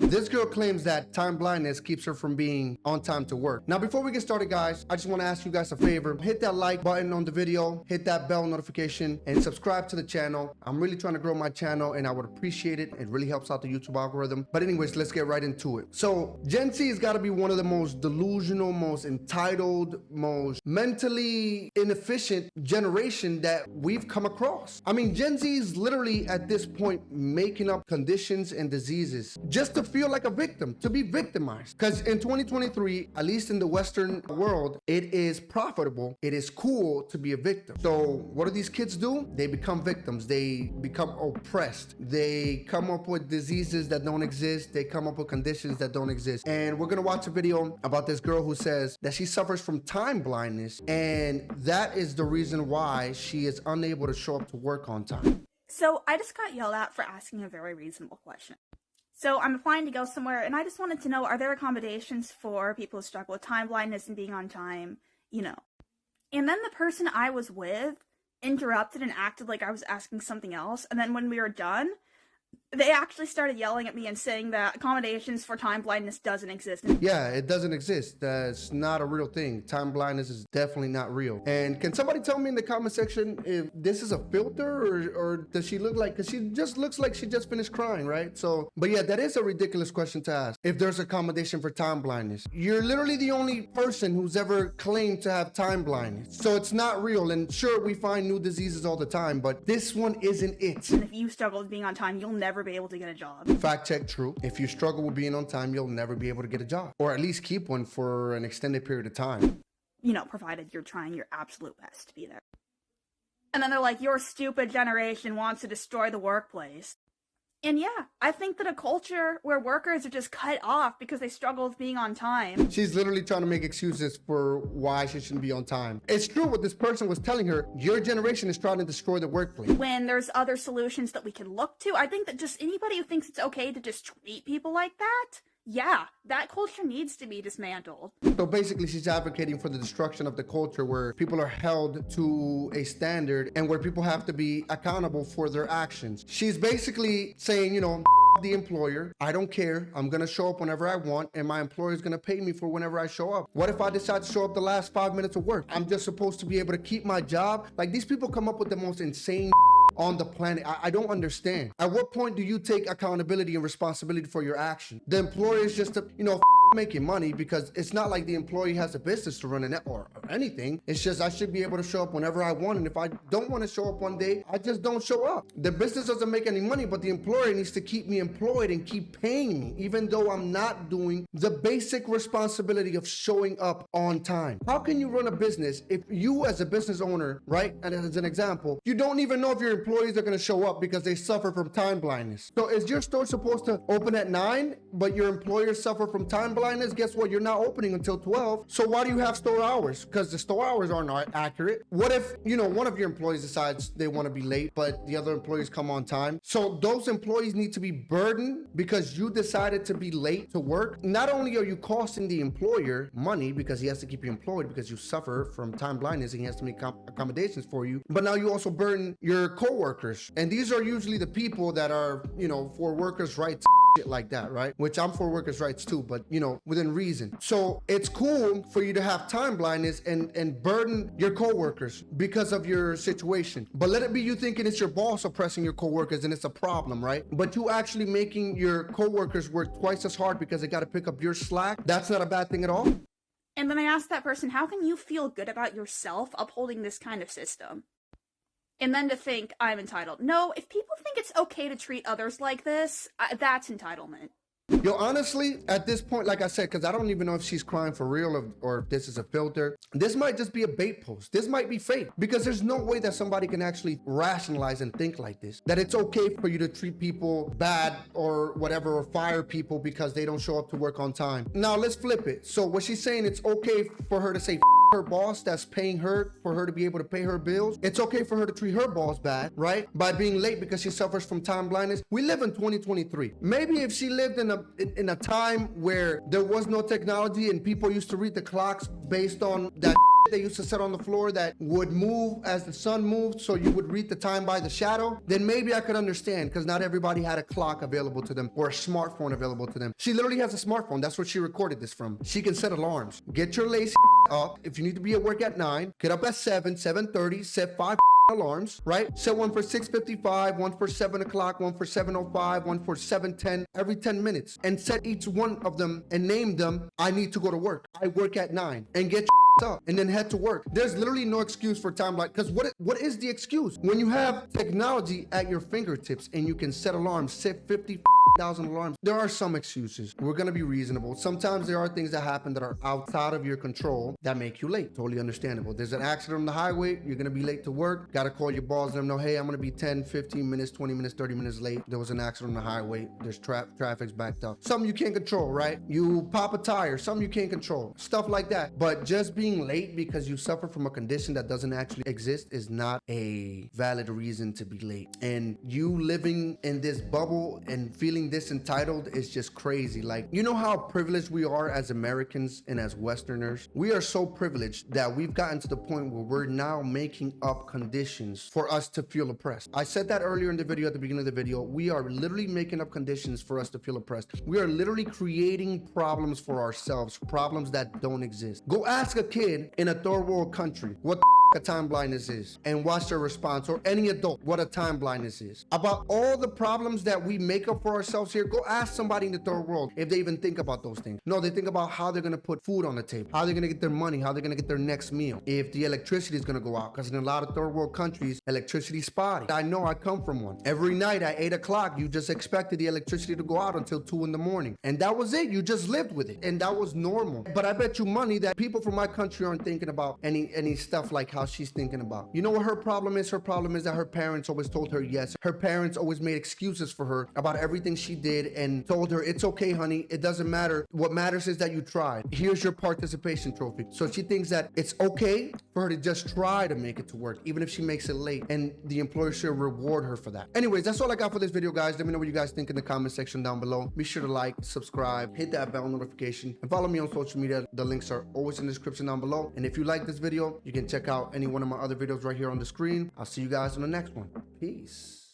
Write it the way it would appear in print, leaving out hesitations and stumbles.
This girl claims that time blindness keeps her from being on time to work. Now, before we get started, guys, I just want to ask you guys a favor. Hit that like button on the video, hit that bell notification, and subscribe to the channel. I'm really trying to grow my channel, and I would appreciate it. It really helps out the YouTube algorithm. But anyways, let's get right into it. So Gen Z has got to be one of the most delusional, most entitled, most mentally inefficient generation that we've come across. I mean, Gen Z is literally at this point making up conditions and diseases just to feel like a victim, to be victimized. Because in 2023, at least in the Western world, it is profitable, it is cool to be a victim. So what do these kids do? They become victims. They become oppressed. They come up with diseases that don't exist. They come up with conditions that don't exist. And we're gonna watch a video about this girl who says that she suffers from time blindness, and that is the reason why she is unable to show up to work on time. So I just got yelled at for asking a very reasonable question. So I'm applying to go somewhere, and I just wanted to know, are there accommodations for people who struggle with time blindness and being on time, you know? And then the person I was with interrupted and acted like I was asking something else, and then when we were done, they actually started yelling at me and saying that accommodations for time blindness doesn't exist. Yeah, it doesn't exist. That's not a real thing. Time blindness is definitely not real. And can somebody tell me in the comment section if this is a filter or does she look like, because she just looks like she just finished crying, right? So, but yeah, that is a ridiculous question to ask. If there's accommodation for time blindness, you're literally the only person who's ever claimed to have time blindness. So it's not real. And sure, we find new diseases all the time, but this one isn't it. And if you struggle with being on time, you'll never be able to get a job. Fact check, true. If you struggle with being on time, you'll never be able to get a job, or at least keep one for an extended period of time. You know, provided you're trying your absolute best to be there. And then they're like, your stupid generation wants to destroy the workplace. And yeah, I think that a culture where workers are just cut off because they struggle with being on time. She's literally trying to make excuses for why she shouldn't be on time. It's true what this person was telling her. Your generation is trying to destroy the workplace. When there's other solutions that we can look to, I think that just anybody who thinks it's okay to just treat people like that, yeah, that culture needs to be dismantled. So basically, she's advocating for the destruction of the culture where people are held to a standard and where people have to be accountable for their actions. She's basically saying, you know, the employer, I don't care. I'm going to show up whenever I want, and my employer is going to pay me for whenever I show up. What if I decide to show up the last 5 minutes of work? I'm just supposed to be able to keep my job. Like, these people come up with the most insane on the planet. I don't understand. At what point do you take accountability and responsibility for your action? The employer is just, making money, because it's not like the employee has a business to run or anything. It's just I should be able to show up whenever I want, and if I don't want to show up one day, I just don't show up. The business doesn't make any money, but the employer needs to keep me employed and keep paying me, even though I'm not doing the basic responsibility of showing up on time. How can you run a business if you, as a business owner, right, and as an example, you don't even know if your employees are going to show up because they suffer from time blindness? So is your store supposed to open at 9, but your employers suffer from time blindness? Guess what? You're not opening until 12. So why do you have store hours? Because the store hours are not accurate. What if, one of your employees decides they want to be late, but the other employees come on time? So those employees need to be burdened because you decided to be late to work. Not only are you costing the employer money because he has to keep you employed because you suffer from time blindness and he has to make accommodations for you, but now you also burden your co-workers. And these are usually the people that are, for workers' rights, like that, right? Which I'm for workers' rights too, but within reason. So it's cool for you to have time blindness and burden your coworkers because of your situation. But let it be you thinking it's your boss oppressing your coworkers and it's a problem, right? But you actually making your coworkers work twice as hard because they got to pick up your slack. That's not a bad thing at all. And then I asked that person, how can you feel good about yourself upholding this kind of system? And then to think I'm entitled. No, if people think it's okay to treat others like this, that's entitlement. Yo, honestly, at this point, like I said, because I don't even know if she's crying for real or if this is a filter. This might just be a bait post. This might be fake, because there's no way that somebody can actually rationalize and think like this. That it's okay for you to treat people bad or whatever, or fire people because they don't show up to work on time. Now, let's flip it. So what she's saying, it's okay for her to say her boss that's paying her for her to be able to pay her bills. It's okay for her to treat her boss bad, right? By being late because she suffers from time blindness. We live in 2023. Maybe if she lived in a time where there was no technology and people used to read the clocks based on that they used to set on the floor that would move as the sun moved, so you would read the time by the shadow, then maybe I could understand, because not everybody had a clock available to them or a smartphone available to them. She literally has a smartphone. That's where she recorded this from. She can set alarms. Get your lazy up. If you need to be at work at 9, get up at 7, 7:30, set 5 alarms, right? Set one for 6:55, one for 7 o'clock, one for 7:05, one for 7:10, every 10 minutes. And set each one of them and name them, I need to go to work. I work at 9. And get your up and then head to work. There's literally no excuse for timeline, because what is the excuse? When you have technology at your fingertips and you can set alarms, set 50,000 alarms, there are some excuses. We're gonna be reasonable. Sometimes there are things that happen that are outside of your control that make you late. Totally understandable. There's an accident on the highway, you're gonna be late to work, gotta call your boss, let them know, hey, I'm gonna be 10, 15 minutes, 20 minutes, 30 minutes late. There was an accident on the highway, there's traffic's backed up. Something you can't control, right? You pop a tire, something you can't control, stuff like that. But just being late because you suffer from a condition that doesn't actually exist is not a valid reason to be late. And you living in this bubble and feeling this entitled is just crazy. Like, you know how privileged we are as Americans and as Westerners? We are so privileged that we've gotten to the point where we're now making up conditions for us to feel oppressed. I said that earlier in the video, at the beginning of the video. We are literally making up conditions for us to feel oppressed. We are literally creating problems for ourselves, problems that don't exist. Go ask a kid in a third world country what a time blindness is and watch their response, or any adult what a time blindness is. About all the problems that we make up for ourselves here, go ask somebody in the third world if they even think about those things. No, they think about how they're gonna put food on the table, how they're gonna get their money, how they're gonna get their next meal, if the electricity is gonna go out, because in a lot of third world countries, electricity's spotty. I know, I come from one. Every night at 8 o'clock, you just expected the electricity to go out until 2 in the morning. And that was it. You just lived with it. And that was normal. But I bet you money that people from my country aren't thinking about any stuff like how she's thinking about. You know what her problem is? Her problem is that her parents always told her yes. Her parents always made excuses for her about everything she did and told her, it's okay, honey, it doesn't matter. What matters is that you tried. Here's your participation trophy. So she thinks that it's okay for her to just try to make it to work, even if she makes it late, and the employer should reward her for that. Anyways, that's all I got for this video, guys. Let me know what you guys think in the comment section down below. Be sure to like, subscribe, hit that bell notification, and follow me on social media. The links are always in the description down below. And if you like this video, you can check out any one of my other videos right here on the screen. I'll see you guys on the next one. Peace.